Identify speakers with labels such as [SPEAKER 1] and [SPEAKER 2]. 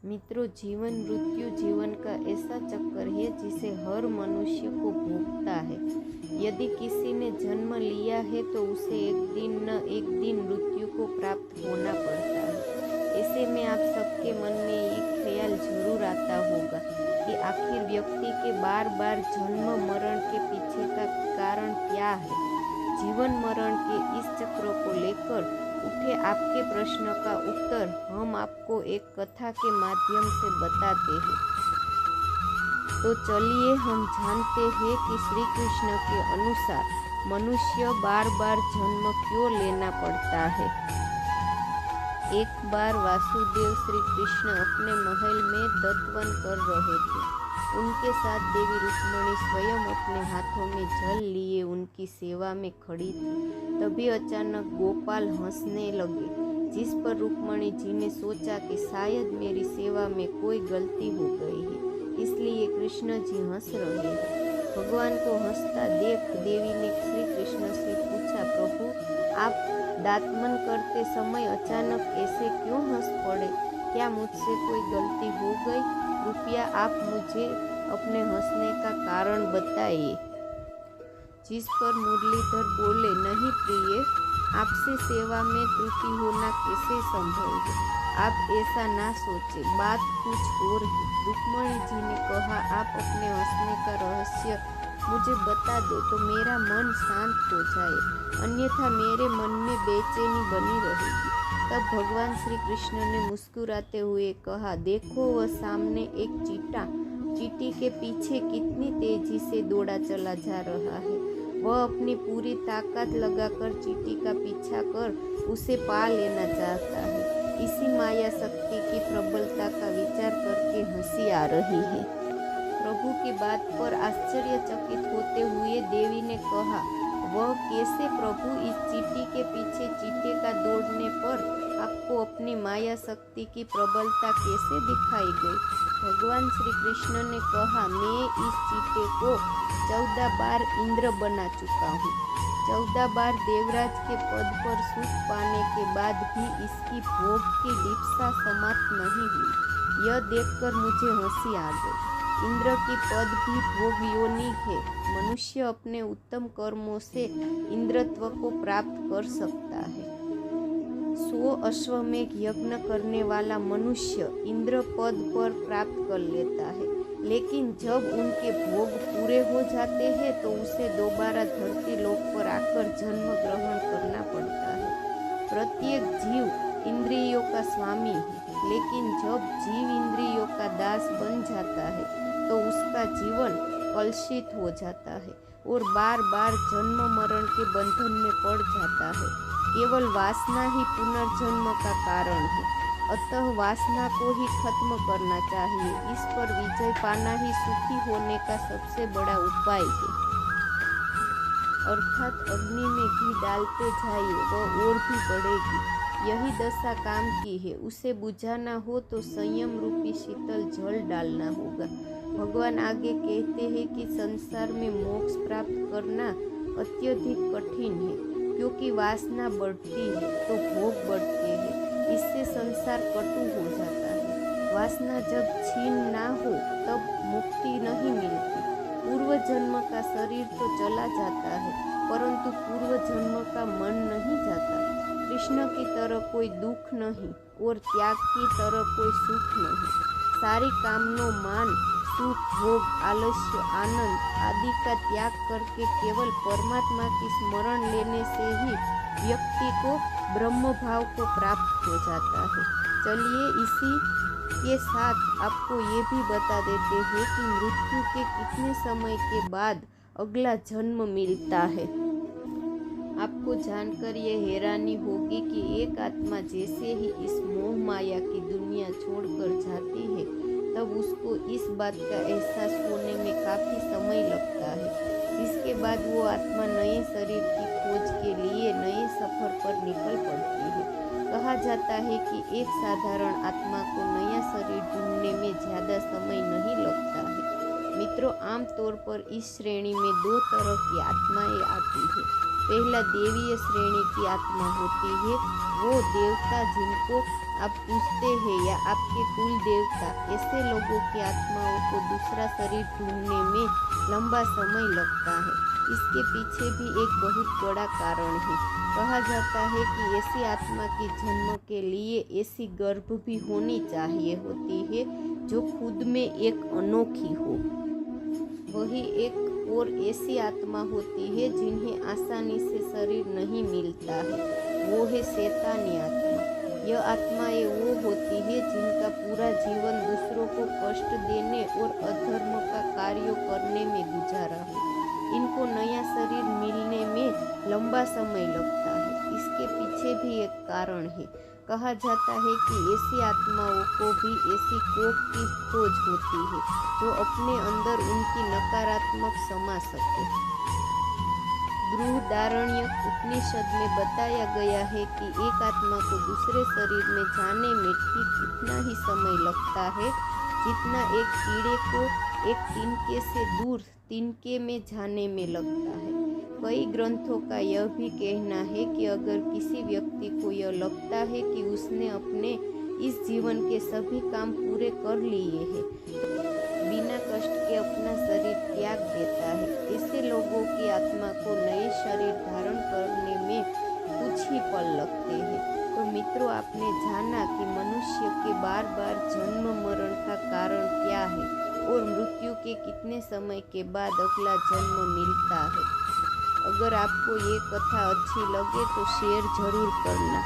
[SPEAKER 1] मित्रों, जीवन मृत्यु जीवन का ऐसा चक्कर है जिसे हर मनुष्य को भोगता है। यदि किसी ने जन्म लिया है तो उसे एक दिन न एक दिन मृत्यु को प्राप्त होना पड़ता है। ऐसे में आप सबके मन में एक ख्याल जरूर आता होगा कि आखिर व्यक्ति के बार बार जन्म मरण के पीछे का कारण क्या है। जीवन मरण के इस चक्र को लेकर उठे आपके प्रश्न का उत्तर हम आपको एक कथा के माध्यम से बताते हैं। तो चलिए हम जानते हैं कि श्री कृष्ण के अनुसार मनुष्य बार बार जन्म क्यों लेना पड़ता है। एक बार वासुदेव श्री कृष्ण अपने महल में दत्तवन कर रहे थे। उनके साथ देवी रुक्मिणी स्वयं अपने हाथों में जल लिए उनकी सेवा में खड़ी थी। तभी अचानक गोपाल हंसने लगे, जिस पर रुक्मिणी जी ने सोचा कि शायद मेरी सेवा में कोई गलती हो गई है, इसलिए कृष्ण जी हंस रहे हैं। भगवान को हंसता देख देवी ने श्री कृष्ण से पूछा, प्रभु आप दातमन करते समय अचानक ऐसे क्यों हंस पड़े? क्या मुझसे कोई गलती हो गई? कृपया आप मुझे अपने हंसने का कारण बताइए। जिस पर मुरलीधर बोले, नहीं प्रिय, आपसे सेवा में त्रुटि होना कैसे संभव है? आप ऐसा ना सोचे, बात कुछ और है। रुक्मिणी जी ने कहा, आप अपने हंसने का रहस्य मुझे बता दो तो मेरा मन शांत हो जाए, अन्यथा मेरे मन में बेचैनी बनी रहेगी। तब भगवान श्री कृष्ण ने मुस्कुराते हुए कहा, देखो वह सामने एक चींटा चींटी के पीछे कितनी तेजी से दौड़ा चला जा रहा है। वह अपनी पूरी ताकत लगाकर चींटी का पीछा कर उसे पा लेना चाहता है। इसी माया शक्ति की प्रबलता का विचार करके हंसी आ रही है। प्रभु की बात पर आश्चर्यचकित होते हुए देवी ने कहा, वह कैसे प्रभु? इस चींटी के पीछे चींटे का दौड़ने पर आपको अपनी माया शक्ति की प्रबलता कैसे दिखाई गई? भगवान श्री कृष्ण ने कहा, मैं इस चींटे को 14 बार इंद्र बना चुका हूँ। 14 बार देवराज के पद पर सुख पाने के बाद भी इसकी भोग की दीक्षा समाप्त नहीं हुई। यह देखकर मुझे हंसी आ गई। इंद्र की पद भी भोग योनि है। मनुष्य अपने उत्तम कर्मों से इंद्रत्व को प्राप्त कर सकता है। 100 अश्वमेघ यज्ञ करने वाला मनुष्य इंद्र पद पर प्राप्त कर लेता है, लेकिन जब उनके भोग पूरे हो जाते हैं तो उसे दोबारा धरती लोक पर आकर जन्म ग्रहण करना पड़ता है। प्रत्येक जीव इंद्रियों का स्वामी है, लेकिन जब जीव इंद्रियों का दास बन जाता है तो उसका जीवन कलुषित हो जाता है और बार बार जन्म मरण के बंधन में पड़ जाता है। केवल वासना ही पुनर्जन्म का कारण है, अतः वासना को ही खत्म करना चाहिए। इस पर विजय पाना ही सुखी होने का सबसे बड़ा उपाय है। अर्थात अग्नि में घी डालते जाइए, वह और भी बढ़ेगी। यही दशा काम की है। उसे बुझाना हो तो संयम रूपी शीतल जल डालना होगा। भगवान आगे कहते हैं कि संसार में मोक्ष प्राप्त करना अत्यधिक कठिन है, क्योंकि वासना बढ़ती है तो भोग बढ़ते हैं। इससे संसार कटु हो जाता है। वासना जब छीन ना हो तब मुक्ति नहीं मिलती। पूर्व जन्म का शरीर तो चला जाता है, परंतु पूर्व जन्म का मन नहीं जाता। कृष्ण की तरह कोई दुख नहीं और त्याग की तरह कोई सुख नहीं। सारी कामनों, मान, सुख, भोग, आलस्य, आनंद आदि का त्याग करके केवल परमात्मा की स्मरण लेने से ही व्यक्ति को ब्रह्म भाव को प्राप्त हो जाता है। चलिए इसी के साथ आपको ये भी बता देते हैं कि मृत्यु के कितने समय के बाद अगला जन्म मिलता है। आपको जानकर ये हैरानी होगी कि एक आत्मा जैसे ही इस मोह माया की दुनिया छोड़कर जाती है, तब उसको इस बात का एहसास होने में काफ़ी समय लगता है, जिसके बाद वो आत्मा नए शरीर की खोज के लिए नए सफ़र पर निकल पड़ती है। कहा जाता है कि एक साधारण आत्मा को नया शरीर ढूंढने में ज़्यादा समय नहीं लगता है। मित्रों, आमतौर पर इस श्रेणी में 2 तरह की आत्माएं आती है। पहला देवीय श्रेणी की आत्मा होती है, वो देवता जिनको आप पूछते हैं या आपके कुल देवता। ऐसे लोगों की आत्माओं को दूसरा शरीर ढूंढने में लंबा समय लगता है। इसके पीछे भी एक बहुत बड़ा कारण है। कहा जाता है कि ऐसी आत्मा की जन्म के लिए ऐसी गर्भ भी होनी चाहिए होती है जो खुद में एक अनोखी हो। वही एक और ऐसी आत्मा होती है जिन्हें आसानी से शरीर नहीं मिलता है, वो है शैतानी आत्मा। यह आत्माएं वो होती है जिनका पूरा जीवन दूसरों को कष्ट देने और अधर्म का कार्य करने में गुजारा हो। इनको नया शरीर मिलने में लंबा समय लगता है। इसके पीछे भी एक कारण है। कहा जाता है कि ऐसी आत्माओं को भी ऐसी कोख की खोज होती है जो अपने अंदर उनकी नकारात्मक समा सके। बृहदारण्यक उपनिषद में बताया गया है कि एक आत्मा को दूसरे शरीर में जाने में ठीक इतना ही समय लगता है जितना एक कीड़े को एक तिनके से दूर तिनके में जाने में लगता है। कई ग्रंथों का यह भी कहना है कि अगर किसी व्यक्ति को यह लगता है कि उसने अपने इस जीवन के सभी काम पूरे कर लिए हैं, बिना कष्ट के अपना शरीर त्याग देता है। ऐसे लोगों की आत्मा को नए शरीर धारण करने में कुछ ही पल लगते हैं। तो मित्रों, आपने जाना कि मनुष्य के बार बार जन्म मरण का कारण क्या है और मृत्यु के कितने समय के बाद अगला जन्म मिलता है। अगर आपको ये कथा अच्छी लगे तो शेयर जरूर करना।